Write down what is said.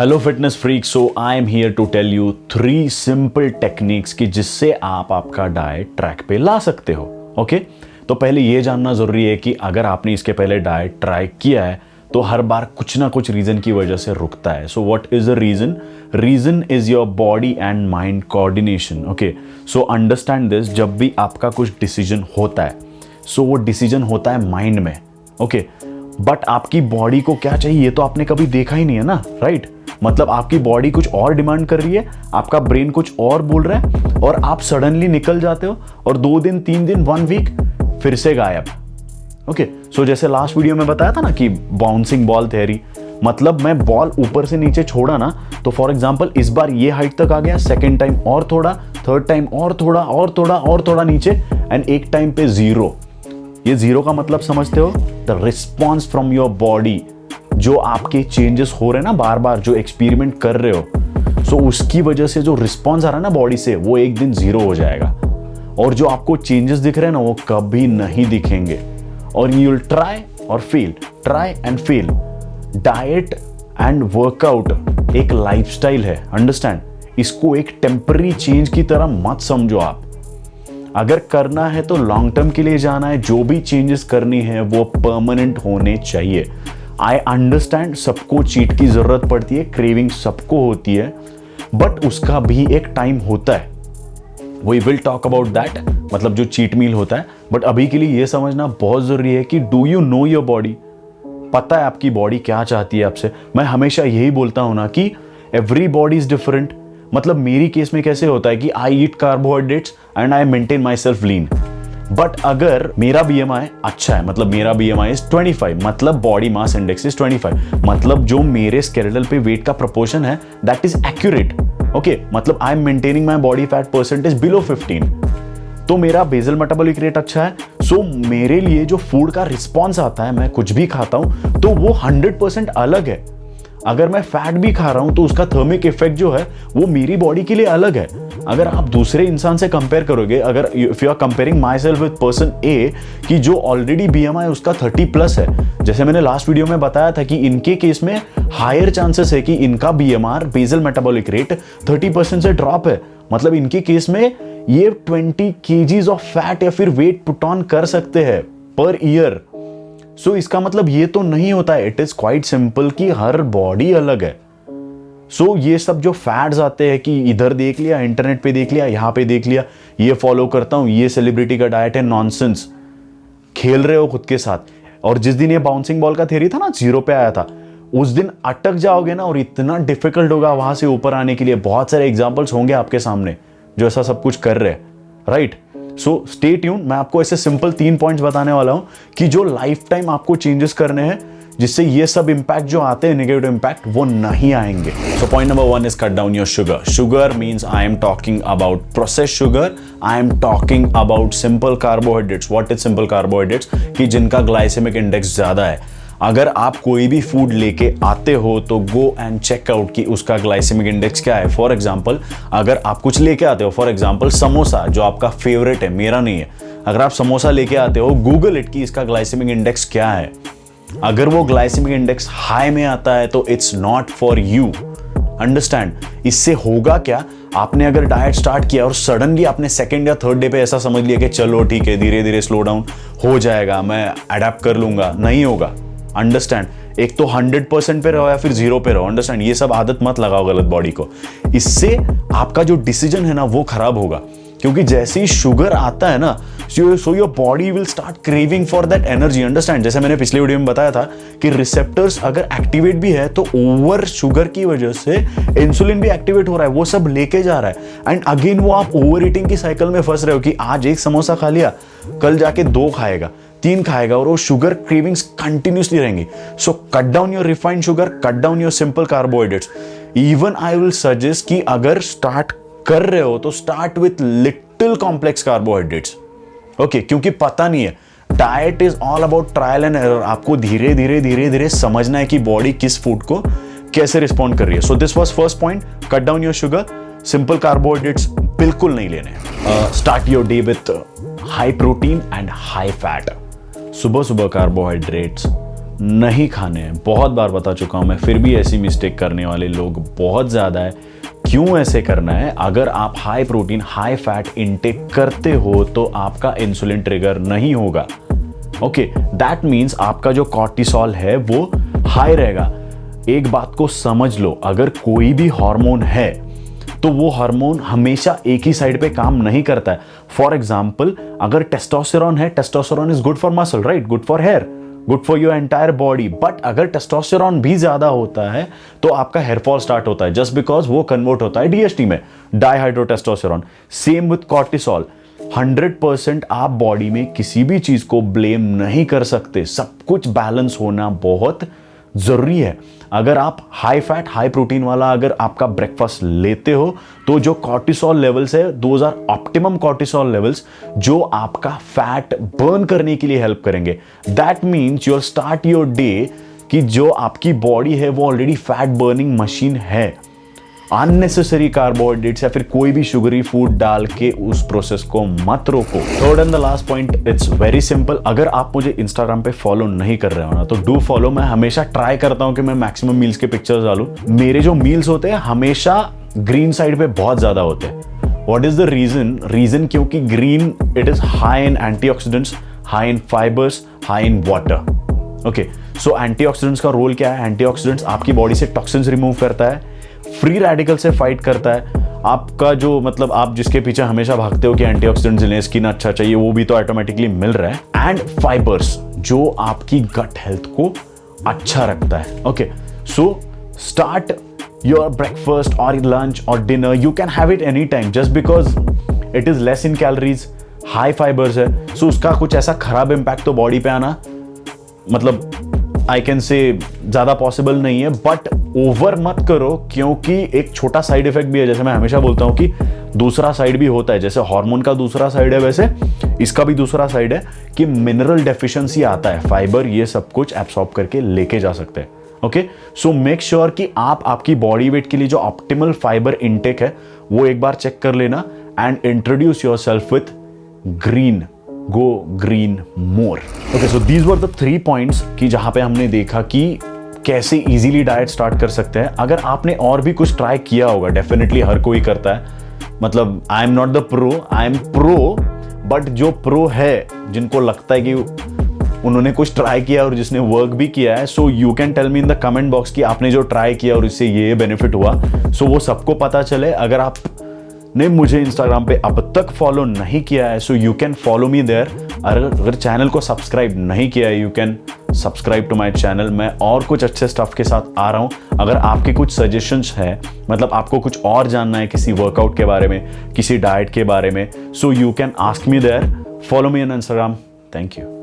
Hello fitness freak, so I am here to tell you 3 simple techniques कि जिससे आप आपका डाइट ट्रैक पे ला सकते हो। ओके, तो पहले ये जानना ज़रूरी है कि अगर आपने इसके पहले डाइट ट्राई किया है तो हर बार कुछ ना कुछ रीज़न की वजह से रुकता है। So what is the reason? Reason is your body and mind coordination. Okay, so understand this, जब भी आपका कुछ डिसीजन होता है सो वो डिसीजन होता है माइंड में। ओके, बट आपकी बॉडी को क्या चाहिए ये तो आपने कभी देखा ही नहीं है ना, राइट? मतलब आपकी बॉडी कुछ और डिमांड कर रही है, आपका ब्रेन कुछ और बोल रहा है और आप सडनली निकल जाते हो और 2 दिन 3 दिन 1 वीक फिर से गायब। ओके, सो जैसे लास्ट वीडियो में बताया था ना कि बाउंसिंग बॉल थ्योरी, मतलब मैं बॉल ऊपर से नीचे छोड़ा ना तो फॉर एग्जांपल इस बार ये हाइट तक आ गया, सेकेंड टाइम और थोड़ा, थर्ड टाइम और थोड़ा और थोड़ा और थोड़ा नीचे, एंड एक टाइम पे 0। ये 0 का मतलब समझते हो? The response from your body, जो आपके चेंजेस हो रहे हैं ना, बार बार जो एक्सपेरिमेंट कर रहे हो, सो उसकी वजह से जो रिस्पॉन्स आ रहा है ना बॉडी से, वो एक दिन 0 हो जाएगा। और जो आपको चेंजेस दिख रहे हैं ना वो कभी नहीं दिखेंगे और यू विल ट्राई और fail, try and fail. Diet and workout एक लाइफस्टाइल है, अंडरस्टैंड? इसको एक टेम्पररी चेंज की तरह मत समझो आप। अगर करना है तो लॉन्ग टर्म के लिए जाना है, जो भी चेंजेस करनी है वो परमानेंट होने चाहिए। आई अंडरस्टैंड, सबको चीट की जरूरत पड़ती है, क्रेविंग सबको होती है, बट उसका भी एक टाइम होता है। We will talk about that, मतलब जो चीट मील होता है। बट अभी के लिए ये समझना बहुत जरूरी है कि do you know your body? पता है आपकी बॉडी क्या चाहती है आपसे? मैं हमेशा यही बोलता हूं ना कि एवरी बॉडी इज डिफरेंट। मतलब मेरी केस में कैसे होता है कि I eat carbohydrates and I maintain myself lean. But अगर मेरा बीएमआई अच्छा है, मतलब मेरा बीएमआई इज 25, मतलब बॉडी मास इंडेक्स इज 25, मतलब जो मेरे स्केलेटल पे वेट का प्रोपोर्शन है दैट इज एक्यूरेट। ओके, मतलब I am maintaining my body fat percentage below 15, तो मेरा बेसल मेटाबॉलिक रेट अच्छा है। सो मेरे लिए जो फूड का रिस्पॉन्स आता है, मैं कुछ भी खाता हूं तो वो 100% अलग है। अगर मैं फैट भी खा रहा हूं तो उसका थर्मिक इफेक्ट जो है वो मेरी बॉडी के लिए अलग है। अगर आप दूसरे इंसान से कंपेयर करोगे, अगर if you are comparing myself with person a कि जो ऑलरेडी बीएमआई उसका 30+ है, जैसे मैंने लास्ट वीडियो में बताया था कि इनके केस में हायर चांसेस है कि इनका बीएमआर बेसल मेटाबॉलिक रेट 30% से ड्रॉप है। मतलब इनके केस में ये 20 kgs ऑफ फैट या फिर वेट पुट ऑन कर सकते हैं पर ईयर। सो इसका मतलब ये तो नहीं होता है, इट इज क्वाइट सिंपल कि हर बॉडी अलग है। सो ये सब जो फैट्स आते हैं कि इधर देख लिया, इंटरनेट पे देख लिया, यहां पे देख लिया, ये फॉलो करता हूं, ये सेलिब्रिटी का डाइट है, नॉनसेंस। खेल रहे हो खुद के साथ। और जिस दिन ये बाउंसिंग बॉल का थ्योरी था ना, 0 पे आया था, उस दिन अटक जाओगे ना और इतना डिफिकल्ट होगा वहां से ऊपर आने के लिए। बहुत सारे एग्जाम्पल्स होंगे आपके सामने जो ऐसा सब कुछ कर रहे हैं, राइट? सो स्टे ट्यून, मैं आपको ऐसे सिंपल 3 पॉइंट्स बताने वाला हूं कि जो लाइफ टाइम आपको चेंजेस करने हैं जिससे ये सब इंपैक्ट जो आते हैं, नेगेटिव इंपैक्ट, वो नहीं आएंगे। So point number 1 is cut down your sugar. Sugar means I am talking about processed sugar, I am talking about simple carbohydrates. What is simple carbohydrates? कि जिनका ग्लाइसेमिक इंडेक्स ज्यादा है। अगर आप कोई भी फूड लेके आते हो तो गो एंड चेक आउट कि उसका ग्लाइसेमिक इंडेक्स क्या है। फॉर एग्जांपल, अगर आप कुछ लेके आते हो, फॉर एग्जांपल समोसा जो आपका फेवरेट है, मेरा नहीं है, अगर आप समोसा लेके आते हो, गूगल इट कि इसका ग्लाइसेमिक इंडेक्स क्या है। अगर वो ग्लाइसेमिक इंडेक्स हाई में आता है तो it's not for you, understand? इससे होगा क्या, आपने अगर डाइट स्टार्ट किया और सडनली आपने सेकंड या थर्ड डे पे ऐसा समझ लिया कि चलो ठीक है, धीरे धीरे स्लो डाउन हो जाएगा, मैं अडेप्ट कर लूंगा, नहीं होगा। अंडरस्टैंड? एक तो 100% पे रहो या फिर 0 पे रहो, अंडरस्टैंड? ये सब आदत मत लगाओ गलत बॉडी को। इससे आपका जो डिसीजन है ना वो खराब होगा, क्योंकि जैसे ही शुगर आता है ना, so your body will start craving for that energy, understand? जैसे मैंने पिछले वीडियो में बताया था कि रिसेप्टर्स अगर एक्टिवेट भी है तो ओवर शुगर की वजह से इंसुलिन भी एक्टिवेट हो रहा है, वो सब लेके जा रहा है, एंड अगेन वो आप ओवर ईटिंग की साइकिल में फंस रहे हो कि आज एक समोसा खा लिया, कल जाके 2 खाएगा, 3 खाएगा, और वो शुगर क्रेविंग्स कंटिन्यूसली रहेंगी। So cut down your refined sugar, cut down your simple carbohydrates. Even I will suggest कि अगर स्टार्ट कर रहे हो तो start with little complex carbohydrates. Okay, क्योंकि पता नहीं है, diet is all about trial and error. आपको धीरे धीरे धीरे धीरे समझना है कि बॉडी किस फूड को कैसे रिस्पॉन्ड कर रही है। So this was first point, cut down your sugar, simple carbohydrates बिल्कुल नहीं लेने। Start your day with high protein and high fat. सुबह सुबह कार्बोहाइड्रेट्स नहीं खाने हैं। बहुत बार बता चुका हूं मैं, फिर भी ऐसी मिस्टेक करने वाले लोग बहुत ज़्यादा है। क्यों ऐसे करना है? अगर आप high protein high fat intake करते हो तो आपका इंसुलिन ट्रिगर नहीं होगा। ओके, दैट मीन्स आपका जो कॉर्टिसोल है वो हाई रहेगा। एक बात को समझ लो, अगर कोई भी हार्मोन है तो वो हार्मोन हमेशा एक ही साइड पे काम नहीं करता है। फॉर एग्जाम्पल, अगर टेस्टोस्टेरोन है, testosterone is good for muscle, right, good for hair, good for your entire body. But अगर टेस्टोस्टेरोन भी ज्यादा होता है तो आपका हेयर फॉल स्टार्ट होता है, जस्ट बिकॉज वो कन्वर्ट होता है डीएचटी में, डाईहाइड्रोटेस्टोस्टेरोन। Same with cortisol. 100% आप बॉडी में किसी भी चीज को ब्लेम नहीं कर सकते। सब कुछ बैलेंस होना बहुत जरूरी है। अगर आप हाई फैट हाई प्रोटीन वाला अगर आपका ब्रेकफास्ट लेते हो तो जो कॉर्टिसोल लेवल्स है, those are optimum cortisol levels, जो आपका फैट बर्न करने के लिए हेल्प करेंगे। That means you're start your day कि जो आपकी बॉडी है वो ऑलरेडी फैट बर्निंग मशीन है। अननेसेसरी कार्बोहाइड्रेट्स या फिर कोई भी शुगरी फूड डाल के उस प्रोसेस को मत रोको। Third and the last point, it's very simple. अगर आप मुझे इंस्टाग्राम पे फॉलो नहीं कर रहे हो ना तो डू फॉलो। मैं हमेशा ट्राई करता हूं कि मैं मैक्सिमम मील्स के पिक्चर्स डालूं। मेरे जो मील्स होते हैं हमेशा ग्रीन साइड पे बहुत ज्यादा होते हैं। What is the reason? क्योंकि green it is high in antioxidants, high in fibres, high in water. Okay, so antioxidants का रोल क्या है? एंटीऑक्सीडेंट्स आपकी बॉडी से टॉक्सिन्स रिमूव करता है, फ्री रेडिकल से फाइट करता है। आपका जो मतलब आप जिसके पीछे हमेशा भागते हो कि एंटीऑक्सीडेंट्स लें, स्किन अच्छा चाहिए, वो भी तो ऑटोमेटिकली मिल रहा है। एंड फाइबर्स जो आपकी गट हेल्थ को अच्छा रखता है। Okay, so start your breakfast और लंच और dinner, you can have it any time just because it is less in calories, high fibres है। सो उसका कुछ ऐसा खराब इंपैक्ट तो बॉडी पे आना मतलब आई कैन से ज्यादा पॉसिबल नहीं है। बट ओवर मत करो, क्योंकि एक छोटा साइड इफेक्ट भी है। जैसे मैं हमेशा बोलता हूं कि दूसरा साइड भी होता है। जैसे हार्मोन का दूसरा साइड है, वैसे इसका भी दूसरा साइड है कि मिनरल डेफिशिएंसी आता है। फाइबर ये सब कुछ एब्सॉर्ब करके लेके जा सकते हैं। ओके, सो मेक श्योर कि आप आपकी बॉडी वेट के लिए जो ऑप्टिमल फाइबर इनटेक है वो एक बार चेक कर लेना and introduce yourself with green. Go green more. Okay, so these were the 3 points कि जहां पे हमने देखा कि कैसे इजीली डाइट स्टार्ट कर सकते हैं। अगर आपने और भी कुछ ट्राई किया होगा, डेफिनेटली हर कोई करता है। मतलब I am not the pro, I am pro, but जो प्रो है जिनको लगता है कि उन्होंने कुछ ट्राई किया और जिसने वर्क भी किया है, so you can tell me in the comment box कि आपने जो ट्राई किया और इससे ये बेनिफिट हुआ। सो वो सबको पता चले। अगर आप ने मुझे इंस्टाग्राम पे अब तक फॉलो नहीं किया है so you can follow me there. अगर चैनल को सब्सक्राइब नहीं किया है you can subscribe to my channel. मैं और कुछ अच्छे स्टफ के साथ आ रहा हूं। अगर आपके कुछ सजेशंस है, मतलब आपको कुछ और जानना है किसी वर्कआउट के बारे में, किसी डाइट के बारे में, so you can ask me there. Follow me on Instagram. Thank you.